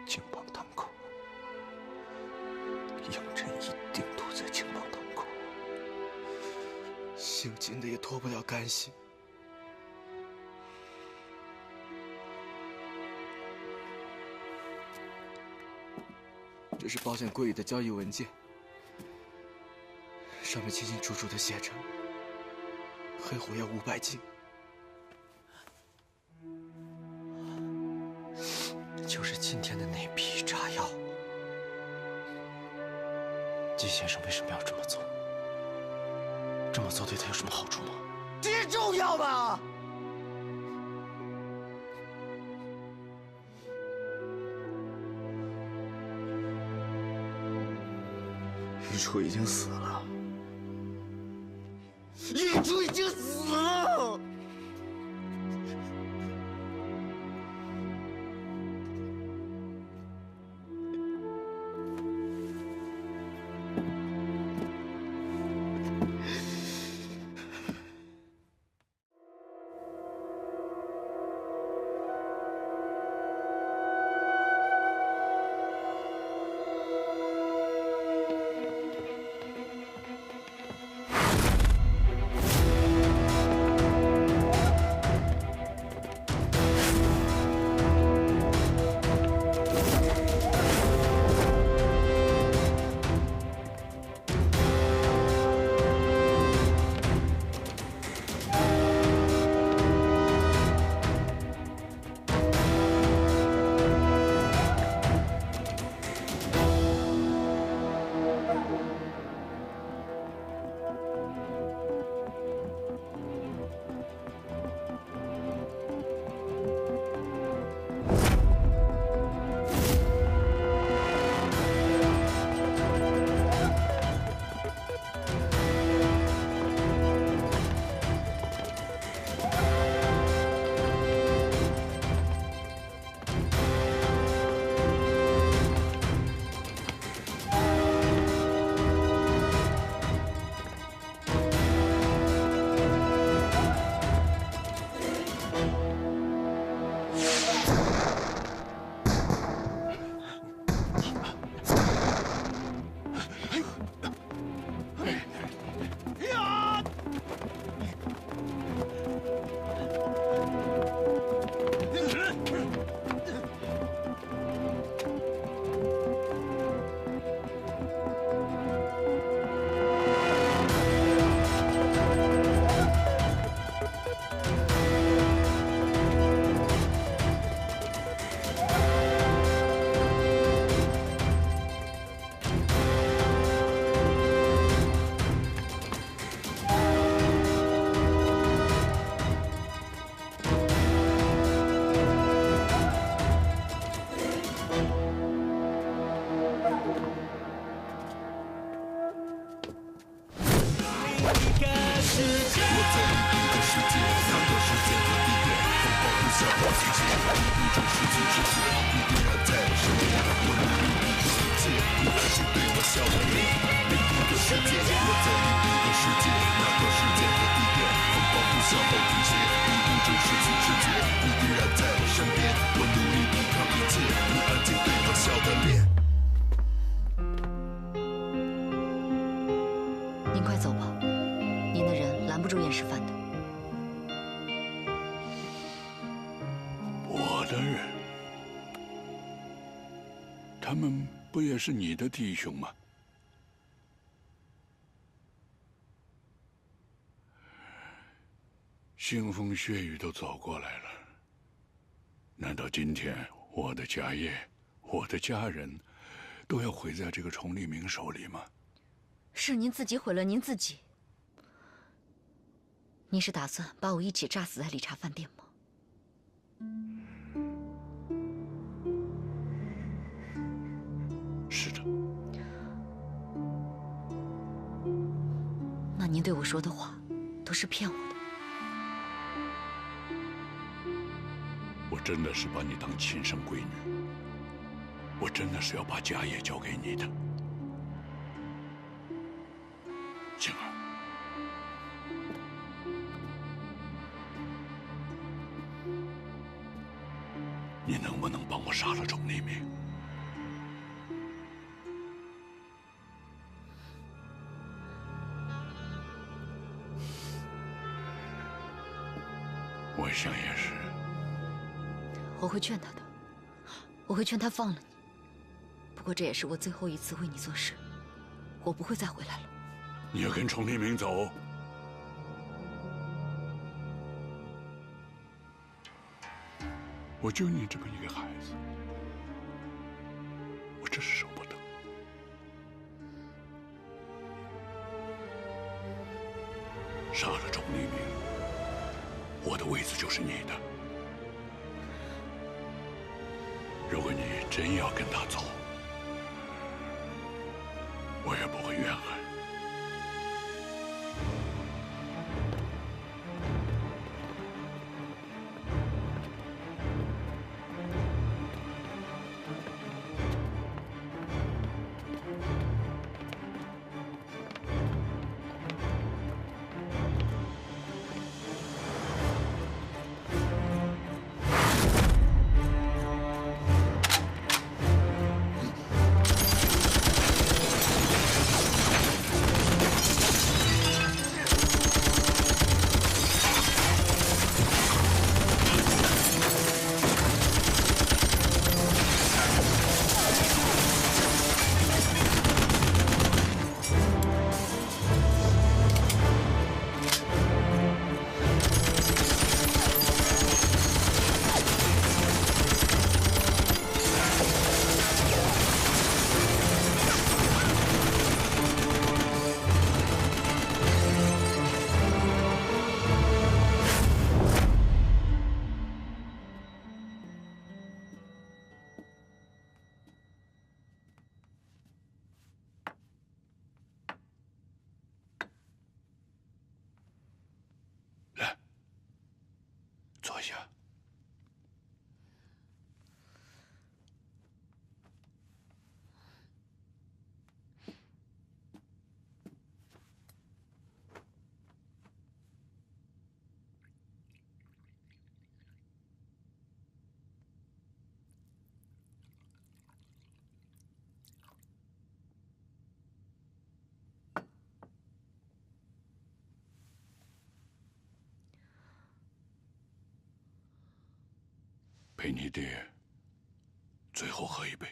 青帮堂口，杨真一定堵在青帮堂口，姓金的也脱不了干系。这是保险柜里的交易文件，上面清清楚楚地写着：黑火药500斤。 就是今天的那批炸药，季先生为什么要这么做？这么做对他有什么好处吗？这些重要吗？玉初已经死了，玉初已经死了。 您快走吧，您的人拦不住验尸犯的。我的人，他们不也是你的弟兄吗？腥风血雨都走过来了，难道今天我的家业、我的家人，都要毁在这个崇利明手里吗？是您自己毁了您自己。您是打算把我一起炸死在理查饭店吗？是的。那您对我说的话，都是骗我的。我真的是把你当亲生闺女，我真的是要把家业交给你的，晴儿。你能不能帮我杀了崇利明？会劝他的，我会劝他放了你。不过这也是我最后一次为你做事，我不会再回来了。你要跟崇黎明走？我就你这么一个孩子，我真是舍不得。杀了崇黎明，我的位子就是你的。如果你真要跟他走，我也不会怨恨。坐下。陪你爹最后喝一杯。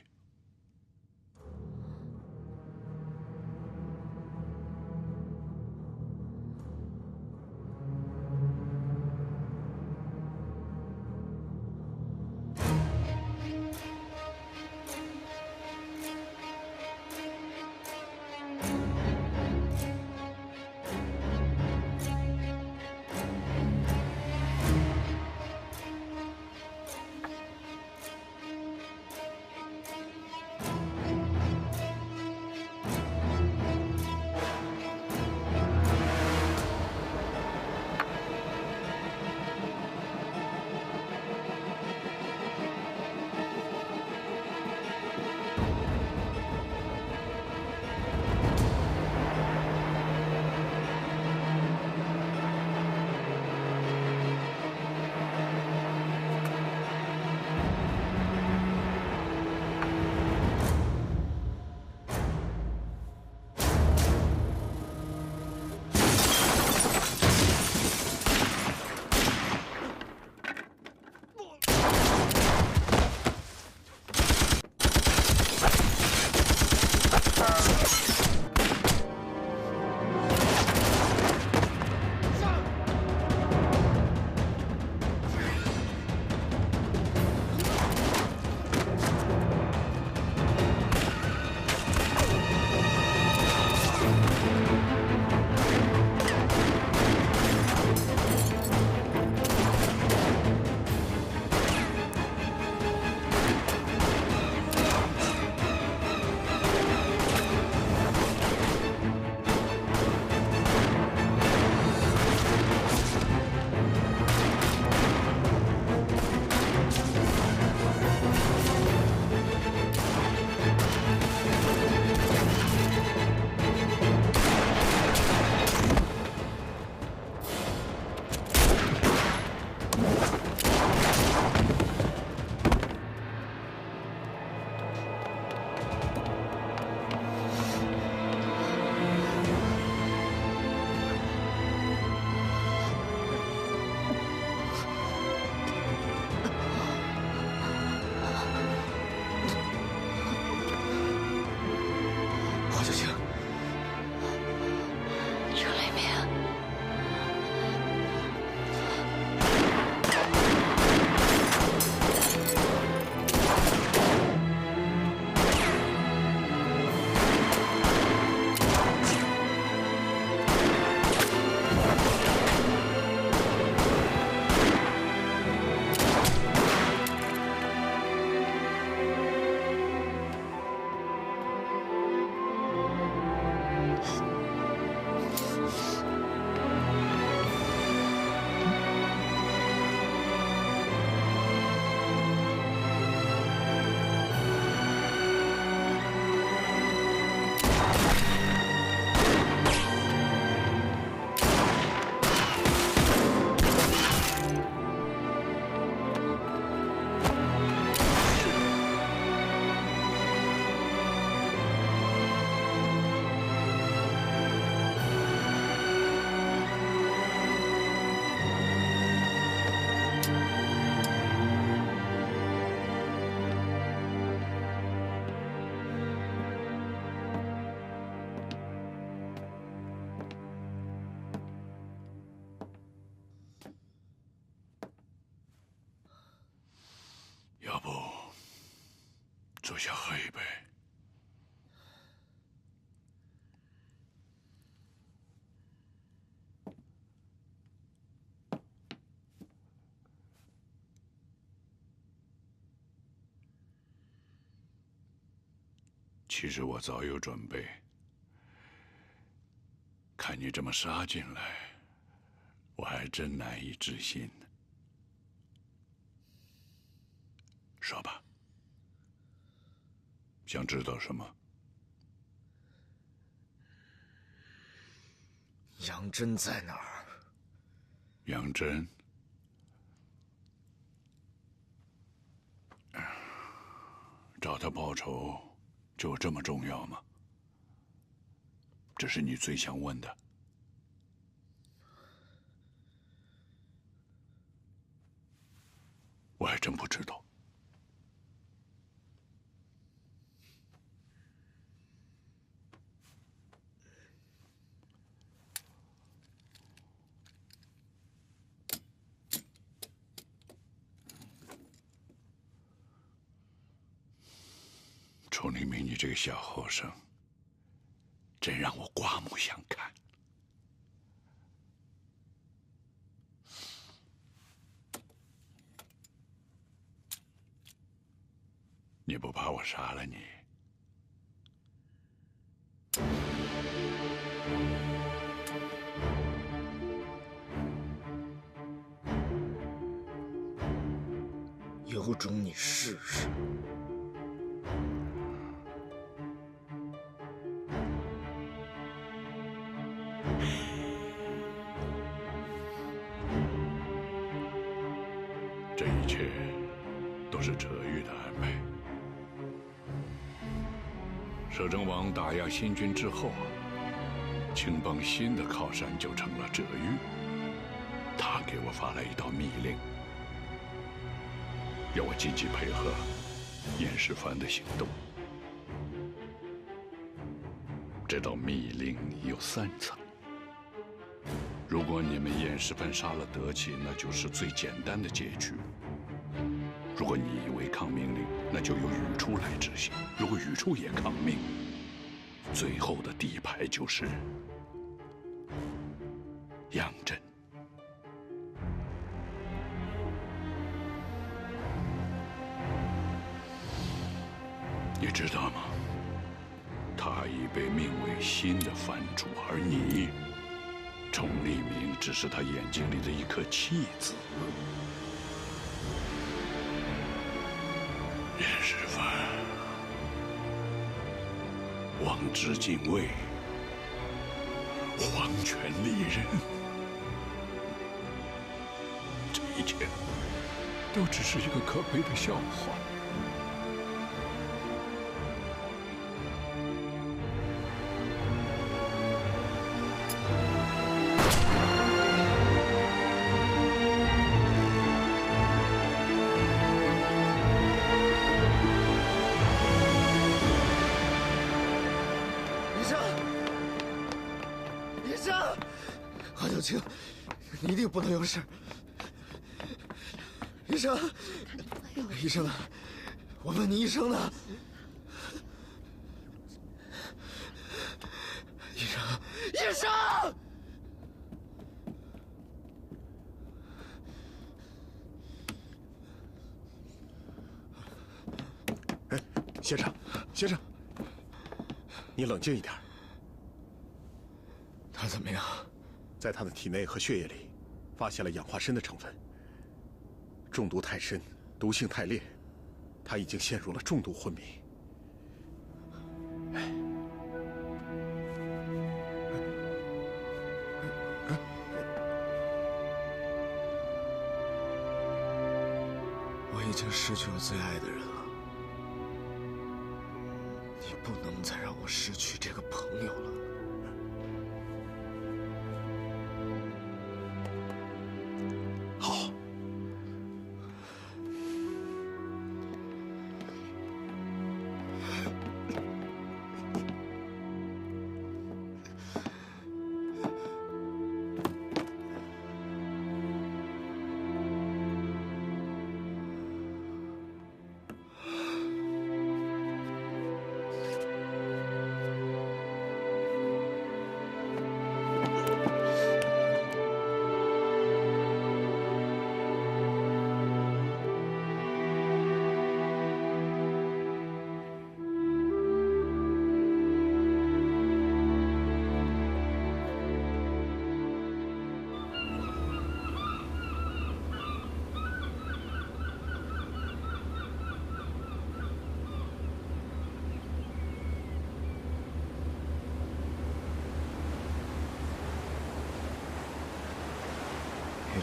坐下喝一杯。其实我早有准备，看你这么杀进来，我还真难以置信呢。说吧，想知道什么？杨真在哪儿？杨真，找他报仇就这么重要吗？这是你最想问的。我还真不知道。楚黎明，你这个小后生，真让我刮目相看。你不怕我杀了你？有种你试试。这一切都是哲玉的安排。摄政王打压新军之后，青帮新的靠山就成了哲玉。他给我发来一道密令，要我积极配合严世蕃的行动。这道密令有3层。如果你们严世蕃杀了德启，那就是最简单的结局。如果你违抗命令，那就由宇初来执行。如果宇初也抗命，最后的底牌就是杨真。你知道吗？他已被命为新的藩主，而你，崇黎明只是他眼睛里的一颗弃子。严世蕃，王之敬畏，皇权利刃，这一切都只是一个可悲的笑话。青，你一定不能有事。医生，医生呢？我问你，医生呢？医生，医生！哎，先生，先生，你冷静一点。他怎么样？在他的体内和血液里，发现了氧化砷的成分。中毒太深，毒性太烈，他已经陷入了重度昏迷。我已经失去我最爱的人了，你不能再让我失去这个朋友了。好。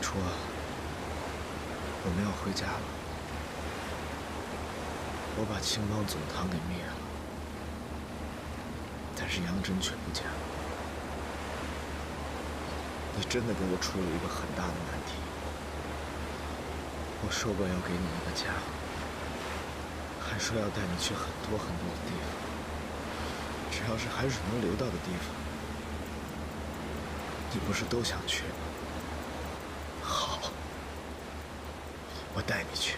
初啊，我们要回家了。我把青帮总堂给灭了，但是杨真却不见了。你真的给我出了一个很大的难题。我说过要给你一个家，还说要带你去很多很多的地方，只要是海水能流到的地方，你不是都想去吗？好，我带你去。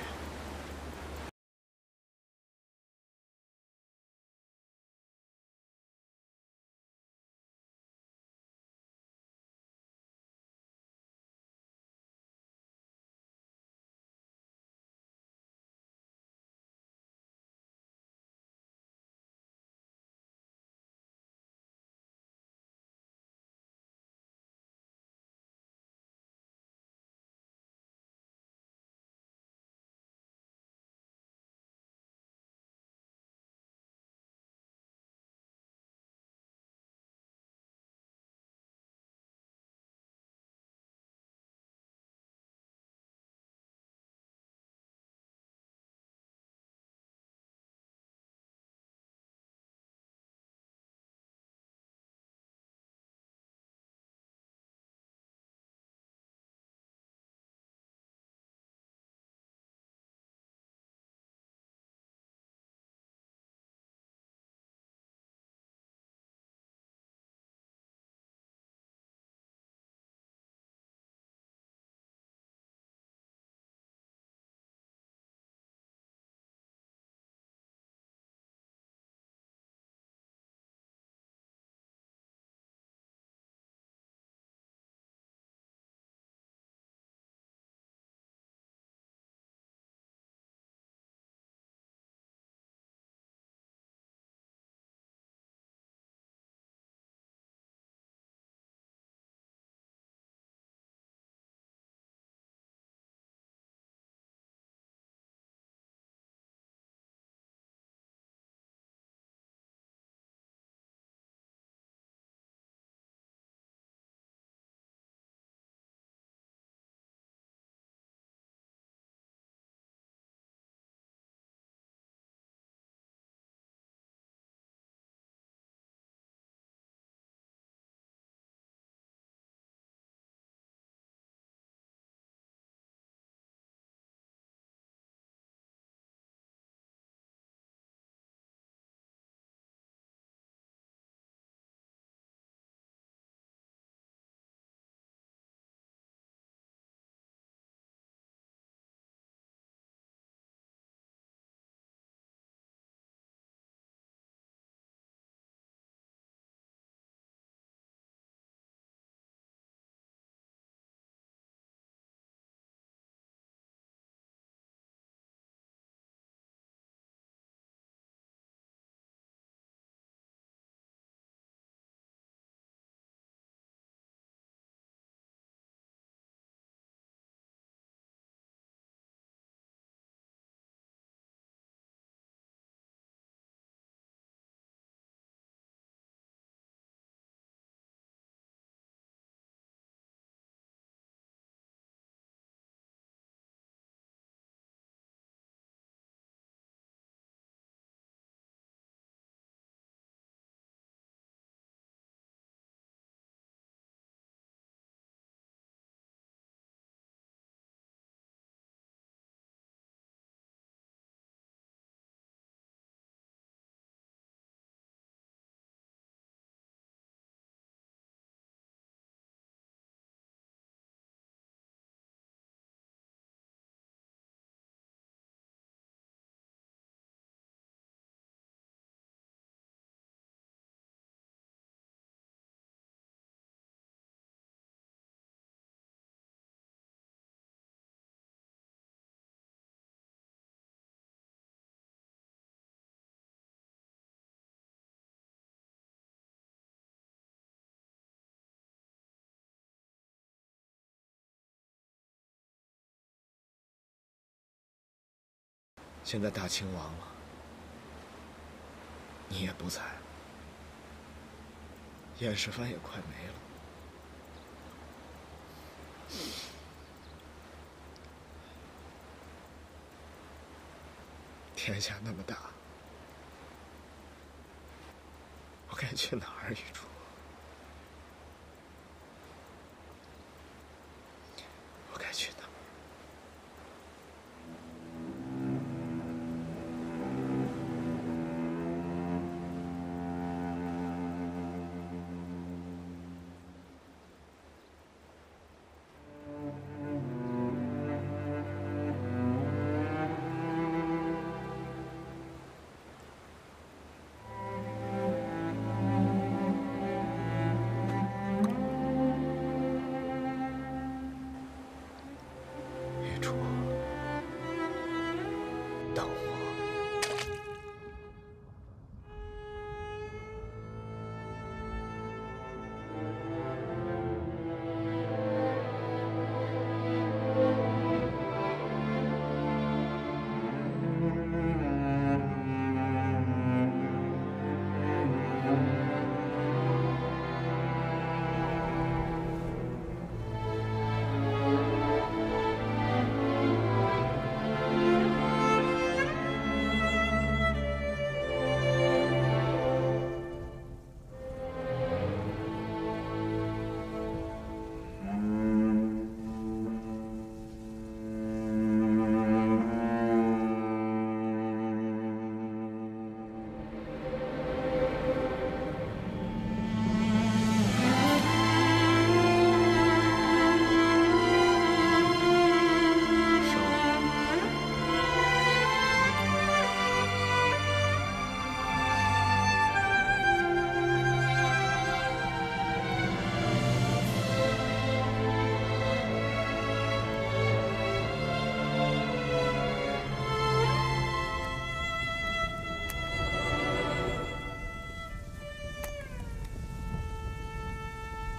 现在大清亡了，你也不在，燕世蕃也快没了。天下那么大，我该去哪儿，玉珠？我该去哪儿？玉珠，等我。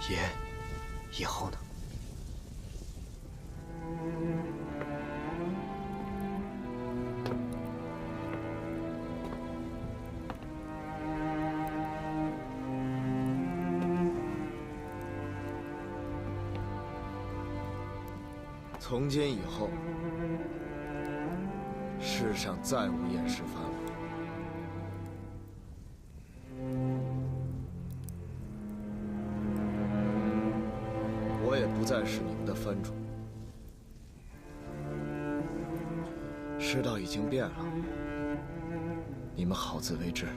爷，以后呢？从今以后，世上再无燕世蕃了。我也不再是你们的藩主，世道已经变了，你们好自为之。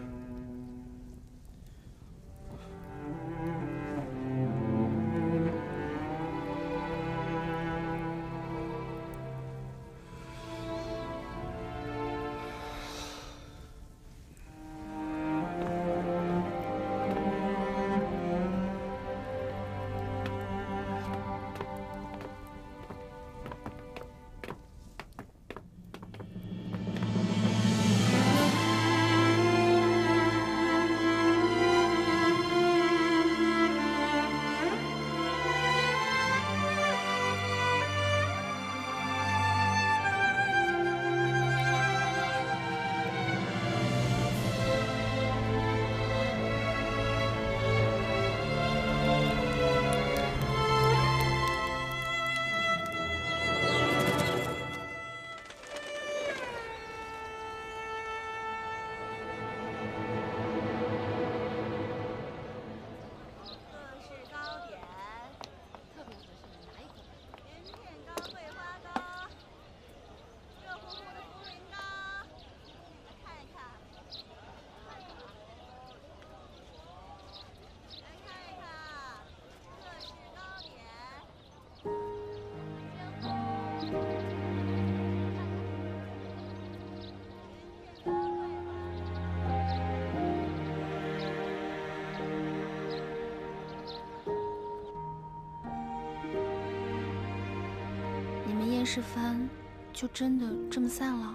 燕世蕃就真的这么散了？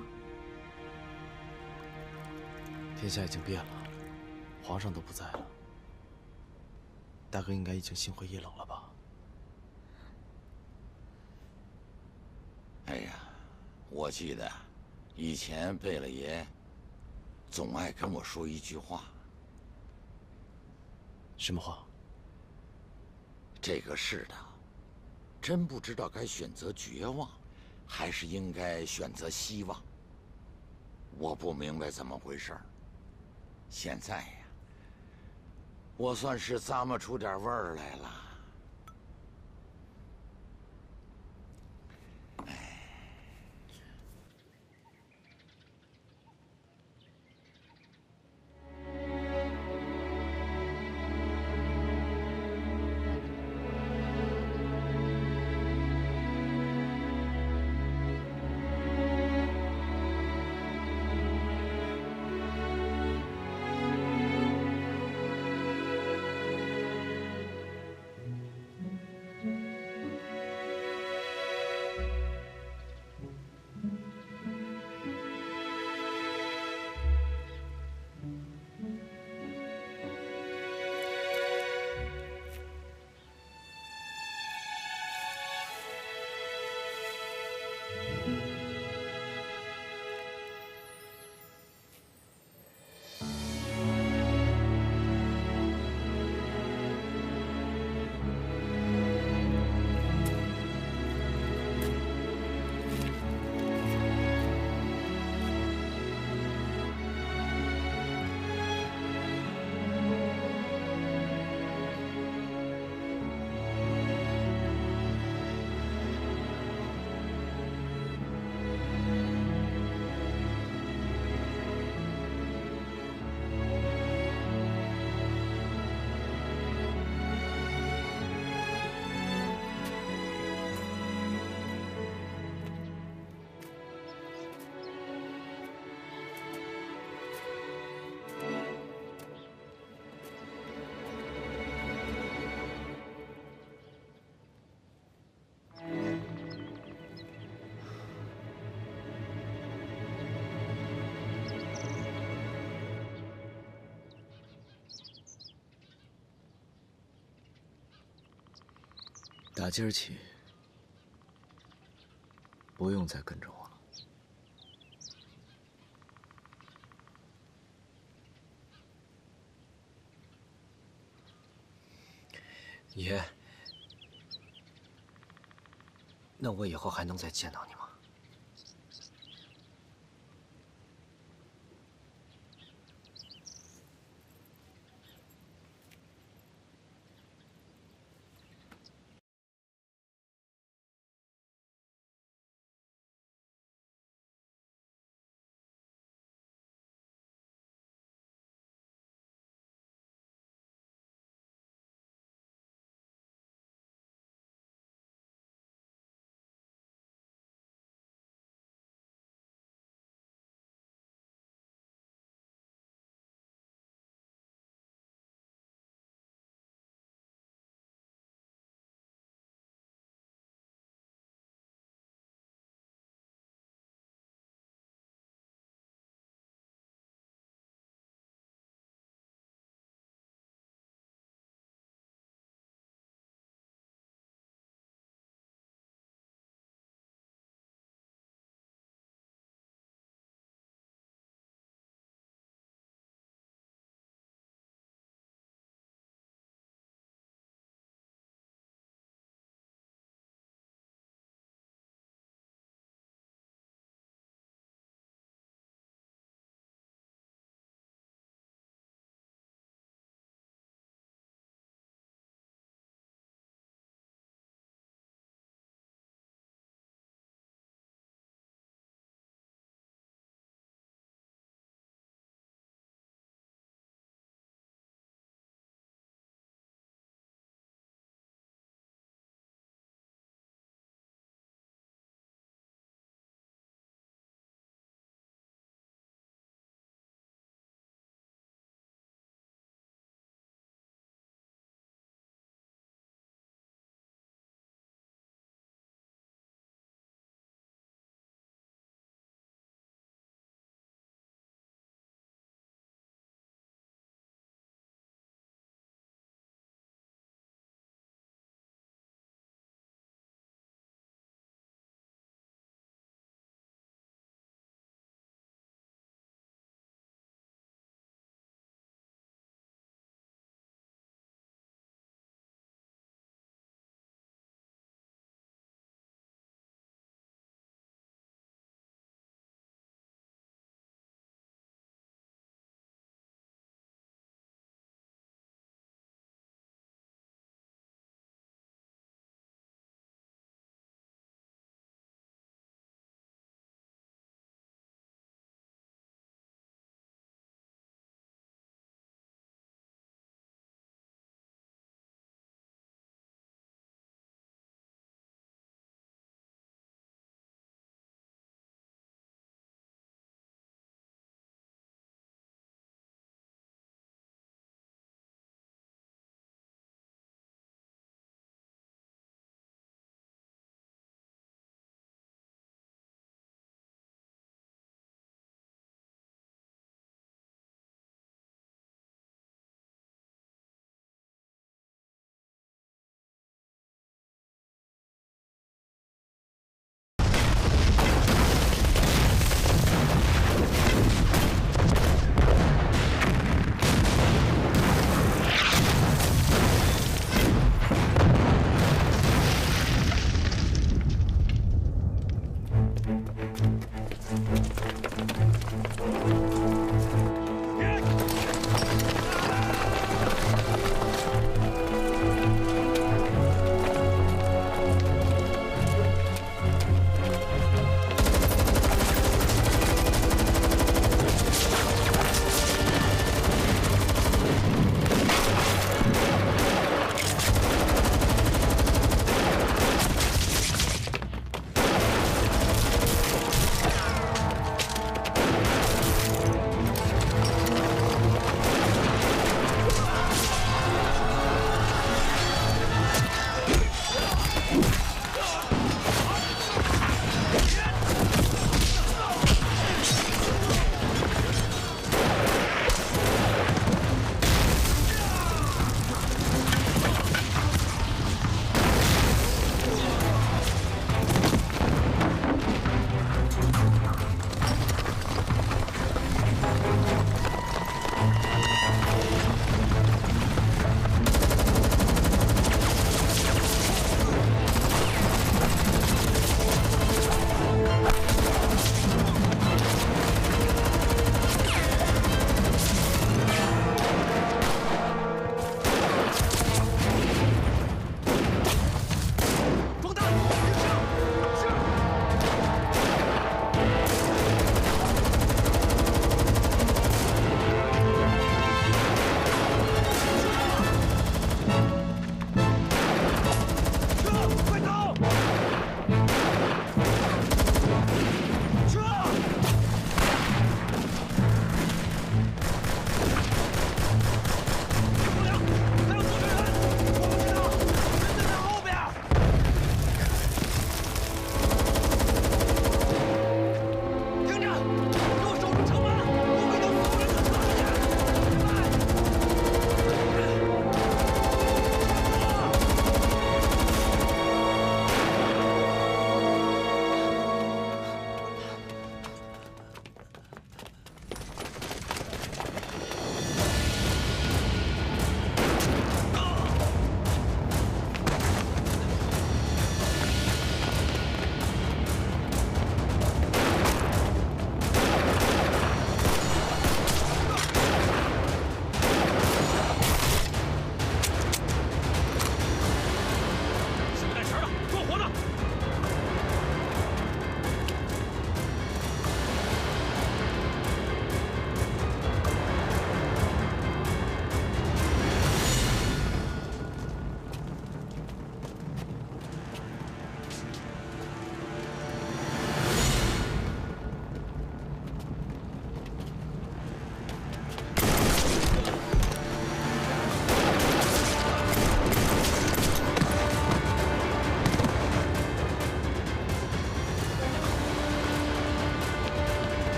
天下已经变了，皇上都不在了，大哥应该已经心灰意冷了吧？哎呀，我记得以前贝勒爷总爱跟我说一句话：什么话？这个世道，真不知道该选择绝望，还是应该选择希望。我不明白怎么回事。现在呀，我算是咂摸出点味儿来了。打今儿起，不用再跟着我了。爷，那我以后还能再见到你吗？